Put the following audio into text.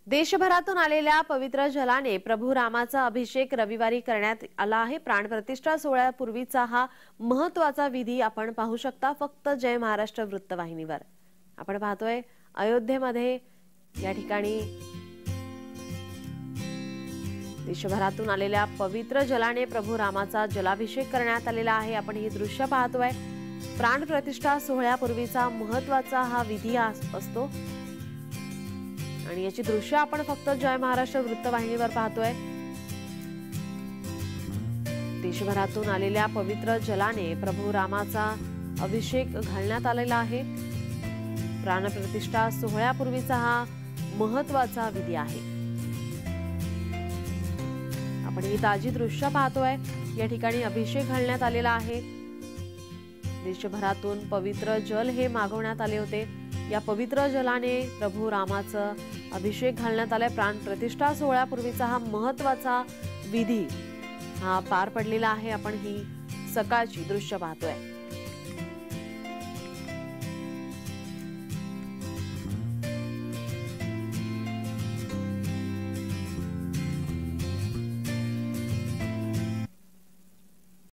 देशभरातून आलेल्या पवित्र जलाने प्रभू रामाचा अभिषेक रविवारी करण्यात आला आहे। प्राणप्रतिष्ठा सोहळ्यापूर्वीचा हा महत्त्वाचा विधी आपण पाहू शकता फक्त जय महाराष्ट्र वृत्तवाहिनीवर। आपण पाहतोय अयोध्येमध्ये या ठिकाणी देशभरातून आलेल्या पवित्र जलाने प्रभू रामाचा जलाभिषेक करण्यात आलेला आहे। आपण ही दृश्य पाहतोय। प्राणप्रतिष्ठा सोहळ्यापूर्वीचा महत्त्वाचा हा विधी असतो आणि याची दृश्य आपण फक्त जय महाराष्ट्र वृत्तवाहिनीवर पाहतोय। देशभरातून आलेल्या पवित्र जलाने प्रभू रामाचा अभिषेक घालण्यात आलेला आहे। प्राणप्रतिष्ठा सोहळ्यापूर्वीचा हा महत्त्वाचा विधी आहे। आपण ही ताजी दृश्य पाहतोय। या ठिकाणी अभिषेक घालण्यात आलेला आहे। देशभरातून पवित्र जल हे मागवण्यात आले होते। या पवित्र जलाने प्रभू रामाचा अभिषेक घालण्यात आलाय। प्राणप्रतिष्ठा सोहळ्यापूर्वीचा हा महत्त्वाचा विधी हा पार पडलेला आहे। आपण ही सकाळची दृश्य पाहतोय।